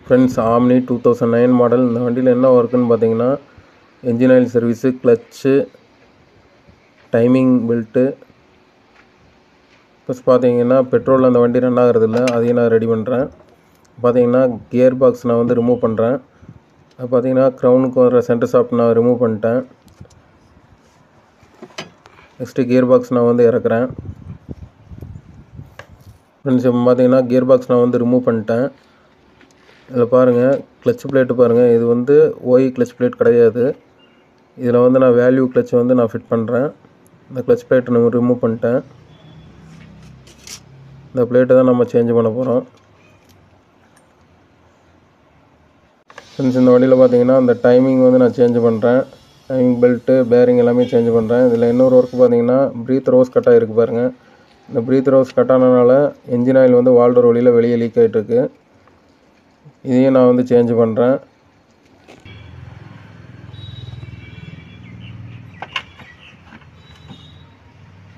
Friends, omni 2009 model. இந்த வண்டியில் என்ன ஒர்க்குன்னு பார்த்தீங்கன்னா, engine oil service, clutch, timing belt, plus பார்த்தீங்கன்னா பெட்ரோல் அந்த வண்டி ரன் ஆகிறதில்ல, அதையும் நான் ரெடி பண்ணுறேன். பார்த்தீங்கன்னா கியர் பாக்ஸ் நான் வந்து ரிமூவ் பண்ணுறேன். அது பார்த்தீங்கன்னா க்ரௌனுக்கு வர சென்டர் ஷாஃப்ட் நான் ரிமூவ் பண்ணிட்டேன். நெக்ஸ்ட்டு கியர் பாக்ஸ் நான் வந்து இறக்குறேன். ஃப்ரெண்ட்ஸ், இப்போ பார்த்தீங்கன்னா கியர் பாக்ஸ் நான் வந்து ரிமூவ் பண்ணிட்டேன். இதில் பாருங்கள், கிளச் பிளேட்டு பாருங்கள். இது வந்து ஓஇ கிளச் பிளேட் கிடையாது. இதில் வந்து நான் வேல்யூ கிளச் வந்து நான் ஃபிட் பண்ணுறேன். இந்த கிளச் பிளேட்டை நம்ம ரிமூவ் பண்ணிட்டேன். இந்த பிளேட்டை தான் நம்ம சேஞ்ச் பண்ண போகிறோம். ஃப்ரெண்ட்ஸ், இந்த வண்டியில் பார்த்தீங்கன்னா அந்த டைமிங் வந்து நான் சேஞ்ச் பண்ணுறேன். டைமிங் பெல்ட்டு, பேரிங் எல்லாமே சேஞ்ச் பண்ணுறேன். இதில் இன்னொரு ஒர்க் பார்த்தீங்கன்னா ப்ரீத் ரோஸ் கட் ஆகிருக்கு பாருங்கள். இந்த ப்ரீத் ரோஸ் கட் ஆனதுனால என்ஜின் ஆயில் வந்து வால்டர் வழியில் வெளியே லீக் ஆகிட்டுருக்கு. இதையும் நான் வந்து சேஞ்ச் பண்ணுறேன்.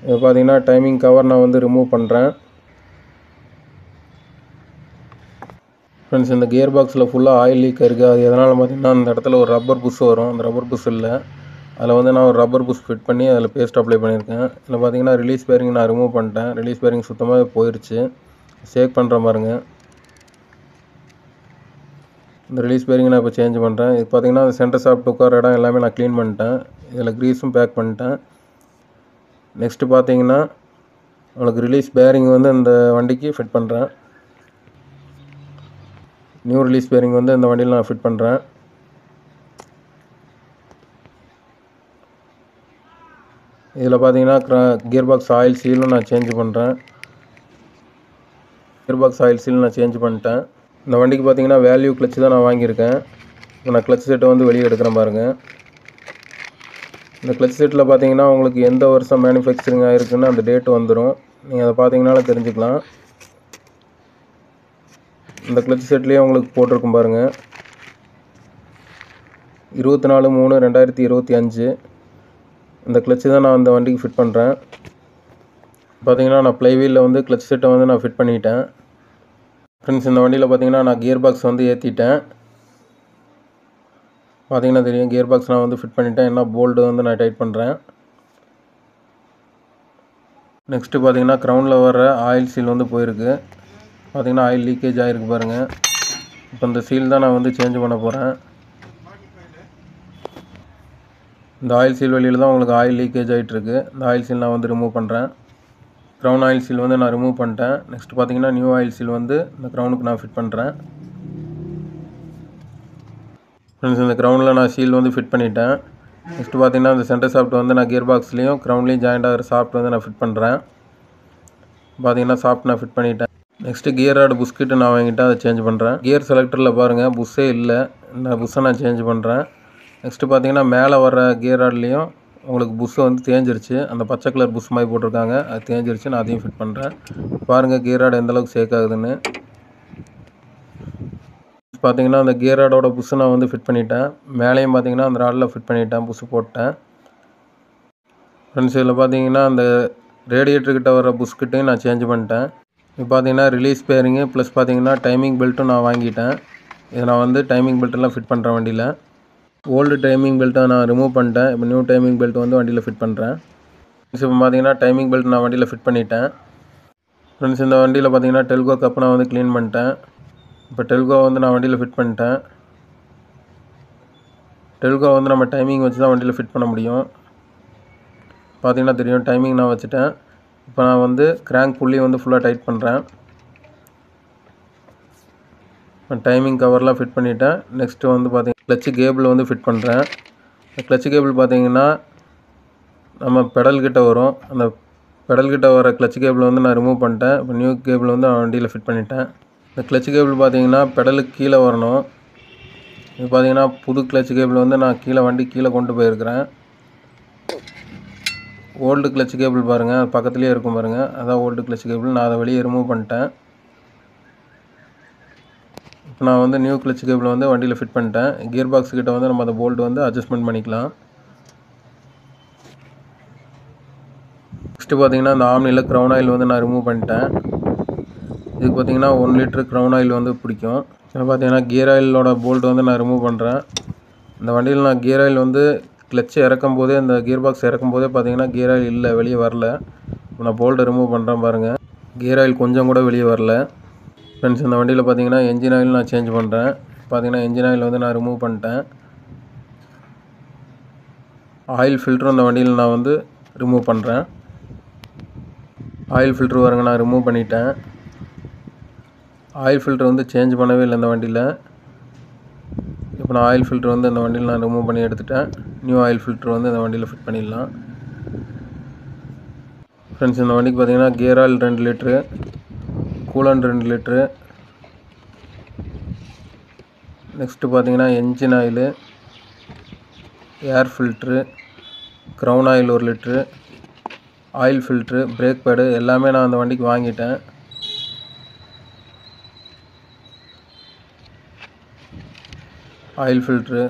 இது பார்த்தீங்கன்னா டைமிங் கவர் நான் வந்து ரிமூவ் பண்ணுறேன். ஃப்ரெண்ட்ஸ், இந்த கியர் பாக்ஸில் ஃபுல்லாக ஆயில் லீக் இருக்குது. அது எதனால் பார்த்தீங்கன்னா அந்த இடத்துல ஒரு ரப்பர் புஷ் வரும். அந்த ரப்பர் புஷ் இல்லை. அதில் வந்து நான் ஒரு ரப்பர் புஷ் ஃபிட் பண்ணி அதில் பேஸ்ட் அப்ளை பண்ணியிருக்கேன். இதில் பார்த்தீங்கன்னா ரிலீஸ் பேரிங் நான் ரிமூவ் பண்ணிட்டேன். ரிலீஸ் பேரிங் சுத்தமாக போயிடுச்சு. ஷேக் பண்ணுற பாருங்க. இந்த ரிலீஸ் பேரிங் நான் இப்போ சேஞ்ச் பண்ணுறேன். இது பார்த்தீங்கன்னா சென்டர் ஷாஃப்ட் உட்கார இடம் எல்லாமே நான் க்ளீன் பண்ணிட்டேன். இதில் க்ரீஸும் பேக் பண்ணிட்டேன். நெக்ஸ்ட்டு பார்த்தீங்கன்னா உங்களுக்கு ரிலீஸ் பேரிங் வந்து இந்த வண்டிக்கு ஃபிட் பண்ணுறேன். நியூ ரிலீஸ் பேரிங் வந்து இந்த வண்டியில் நான் ஃபிட் பண்ணுறேன். இதில் பார்த்தீங்கன்னா கியர் பாக்ஸ் ஆயில் சீலும் நான் சேஞ்ச் பண்ணுறேன். கியர் பாக்ஸ் ஆயில் சீல் நான் சேஞ்ச் பண்ணிட்டேன். இந்த வண்டிக்கு பார்த்தீங்கன்னா வேல்யூ கிளச்சு தான் நான் வாங்கியிருக்கேன். இப்போ நான் கிளச் செட்டை வந்து வெளியே எடுக்கிறேன் பாருங்கள். இந்த கிளச் செட்டில் பார்த்தீங்கன்னா உங்களுக்கு எந்த வருஷம் மேனுஃபேக்சரிங் ஆகிருக்குன்னு அந்த டேட்டு வந்துடும். நீங்கள் அதை பார்த்தீங்கனாலே தெரிஞ்சுக்கலாம். இந்த கிளச் செட்லேயே உங்களுக்கு போட்டிருக்கும் பாருங்கள். 24/3/2025 இந்த கிளச்சு தான் நான் அந்த வண்டிக்கு ஃபிட் பண்ணுறேன். பார்த்தீங்கன்னா நான் ப்ளைவீலில் வந்து கிளச் செட்டை வந்து நான் ஃபிட் பண்ணிட்டேன். ஃப்ரெண்ட்ஸ், இந்த வண்டியில் பார்த்தீங்கன்னா நான் கியர் பாக்ஸ் வந்து ஏற்றிட்டேன். பார்த்தீங்கன்னா தெரியும், கியர் பாக்ஸ் நான் வந்து ஃபிட் பண்ணிட்டேன். என்ன போல்டு வந்து நான் டைட் பண்ணுறேன். நெக்ஸ்ட்டு பார்த்தீங்கன்னா க்ரௌனில் வர ஆயில் சீல் வந்து போயிருக்கு. பார்த்தீங்கன்னா ஆயில் லீக்கேஜ் ஆகிருக்கு பாருங்கள். இப்போ இந்த சீல் தான் நான் வந்து சேஞ்ச் பண்ண போகிறேன். இந்த ஆயில் சீல் வழியில் தான் உங்களுக்கு ஆயில் லீக்கேஜ் ஆகிட்டுருக்கு. இந்த ஆயில் சீல் நான் வந்து ரிமூவ் பண்ணுறேன். க்ரௌன் ஆயில் சீல் வந்து நான் ரிமூவ் பண்ணிட்டேன். நெக்ஸ்ட் பார்த்தீங்கன்னா நியூ ஆயில் சீல் வந்து இந்த க்ரௌனுக்கு நான் ஃபிட் பண்ணுறேன். ஃப்ரெண்ட்ஸ், இந்த க்ரௌனில் நான் சீல் வந்து ஃபிட் பண்ணிட்டேன். நெக்ஸ்ட்டு பார்த்தீங்கன்னா இந்த சென்டர் ஷாஃப்ட் வந்து நான் கியர் பாக்ஸ்லேயும் க்ரௌண்ட்லேயும் ஜாயிண்ட் ஆகிற ஷாஃப்ட் வந்து நான் ஃபிட் பண்ணுறேன். பார்த்தீங்கன்னா ஷாஃப்ட் நான் ஃபிட் பண்ணிட்டேன். நெக்ஸ்ட்டு கியர் ராடு புஷ்கிட்டு நான் வாங்கிட்டேன், அதை சேஞ்ச் பண்ணுறேன். கியர் செலக்டரில் பாருங்கள் புஷ்ஷே இல்லை. இந்த புஷ்ஷை நான் சேஞ்ச் பண்ணுறேன். நெக்ஸ்ட்டு பார்த்தீங்கன்னா மேலே வர கியர் ராட்லேயும் உங்களுக்கு புஷ்ஷு வந்து தேஞ்சிருச்சு. அந்த பச்சை கலர் புஷ் மாதிரி போட்டிருக்காங்க, அது தேஞ்சிருச்சு. நான் அதையும் ஃபிட் பண்ணுறேன். பாருங்கள் கியர் ராடு எந்தளவுக்கு ஷேக் ஆகுதுன்னு. பார்த்தீங்கன்னா அந்த கியர் ராடோட புஷ்ஷை நான் வந்து ஃபிட் பண்ணிட்டேன். மேலேயும் பார்த்தீங்கன்னா அந்த ராடில் ஃபிட் பண்ணிட்டேன், புஷ்ஷு போட்டேன். ஃப்ரெண்ட்ஸ், இதில் பார்த்தீங்கன்னா அந்த ரேடியேட்டர்கிட்ட வர புஷ்கிட்டையும் நான் சேஞ்ச் பண்ணிட்டேன். இப்போ பார்த்தீங்கன்னா ரிலீஸ் பேரிங்கு ப்ளஸ் பார்த்தீங்கன்னா டைமிங் பெல்ட்டும் நான் வாங்கிட்டேன். இதை நான் வந்து டைமிங் பெல்ட்டெல்லாம் ஃபிட் பண்ணுறேன் வண்டியில். ஓல்டு டைமிங் பெல்ட்டை நான் ரிமூவ் பண்ணிட்டேன். இப்போ நியூ டைமிங் பெல்ட் வந்து வண்டியில் ஃபிட் பண்ணுறேன். ஃப்ரெண்ட்ஸ், இப்போ பார்த்தீங்கன்னா டைமிங் பெல்ட் நான் வண்டியில் ஃபிட் பண்ணிட்டேன். ஃப்ரெண்ட்ஸ், இந்த வண்டியில் பார்த்தீங்கன்னா டெல்கோ கப் நான் வந்து க்ளீன் பண்ணிட்டேன். இப்போ டெல்கோ வந்து நான் வண்டியில் ஃபிட் பண்ணிட்டேன். டெல்கோ வந்து நம்ம டைமிங் வச்சு தான் வண்டியில் ஃபிட் பண்ண முடியும். பார்த்தீங்கன்னா தெரியும், டைமிங் நான் வச்சுட்டேன். இப்போ நான் வந்து கிராங்க் புள்ளி வந்து ஃபுல்லாக டைட் பண்ணுறேன். டைமிங் கவர்லாம் ஃபிட் பண்ணிவிட்டேன். நெக்ஸ்ட்டு வந்து பார்த்தீங்கன்னா கிளச்சு கேபிள் வந்து ஃபிட் பண்ணுறேன். கிளச்சு கேபிள் பார்த்தீங்கன்னா நம்ம பெடல் கிட்ட வரும். அந்த பெடல் கிட்ட வர கிளச் கேபிள் வந்து நான் ரிமூவ் பண்ணிட்டேன். இப்போ நியூ கேபிள் வந்து நான் வண்டியில் ஃபிட் பண்ணிட்டேன். இந்த கிளச் கேபிள் பார்த்தீங்கன்னா பெடலுக்கு கீழே வரணும். இது பார்த்தீங்கன்னா புது கிளச் கேபிள் வந்து நான் வண்டி கீழே கொண்டு போயிருக்கிறேன். ஓல்டு கிளச் கேபிள் பாருங்கள், அது பக்கத்துலேயே இருக்கும் பாருங்கள், அதான் ஓல்டு கிளச் கேபிள். நான் அதை வெளியே ரிமூவ் பண்ணிட்டேன். இப்போ நான் வந்து நியூ கிளச் கேபிள் வந்து வண்டியில் ஃபிட் பண்ணிட்டேன். கியர் பாக்ஸ் கிட்ட வந்து நம்ம அந்த போல்ட் வந்து அட்ஜஸ்ட்மெண்ட் பண்ணிக்கலாம். நெக்ஸ்ட்டு பார்த்தீங்கன்னா இந்த ஆம்னியில் க்ரௌன் ஆயில் வந்து நான் ரிமூவ் பண்ணிட்டேன். இதுக்கு பார்த்தீங்கன்னா 1 லிட்டர் க்ரௌன் ஆயில் வந்து பிடிக்கும். இப்போ பார்த்தீங்கன்னா கியர் ஆயிலோட போல்ட் வந்து நான் ரிமூவ் பண்ணுறேன். இந்த வண்டியில் நான் கியர் ஆயில் வந்து கிளச்சு இறக்கும் போதே, அந்த கியர் பாக்ஸ் இறக்கும் போதே பார்த்தீங்கன்னா கியர் ஆயில் இல்லை, வெளியே வரல. இப்போ நான் போல்ட்டை ரிமூவ் பண்ணுறேன் பாருங்கள். கியர் ஆயில் கொஞ்சம் கூட வெளியே வரல. ஃப்ரெண்ட்ஸ், இந்த வண்டியில் பார்த்தீங்கன்னா என்ஜின் ஆயில் நான் சேஞ்ச் பண்ணுறேன். பார்த்தீங்கன்னா என்ஜின் ஆயில் வந்து நான் ரிமூவ் பண்ணிட்டேன். ஆயில் ஃபில்டரும் இந்த வண்டியில் நான் வந்து ரிமூவ் பண்ணுறேன். ஆயில் ஃபில்ட்ரு பாருங்க, நான் ரிமூவ் பண்ணிட்டேன். ஆயில் ஃபில்ட்ரு வந்து சேஞ்ச் பண்ணவே இல்லை இந்த வண்டியில். இப்போ நான் ஆயில் ஃபில்ட்ரு வந்து இந்த வண்டியில் நான் ரிமூவ் பண்ணி எடுத்துட்டேன். நியூ ஆயில் ஃபில்ட்ரு வந்து இந்த வண்டியில் ஃபிட் பண்ணிடலாம். ஃப்ரெண்ட்ஸ், இந்த வண்டிக்கு பார்த்தீங்கன்னா gear oil 2 litre, coolant 2 litre, next பார்த்தீங்கன்னா engine oil, air filter, crown oil 1 litre, oil filter, brake pad எல்லாமே நான் அந்த வண்டிக்கு வாங்கிட்டேன். Oil filter,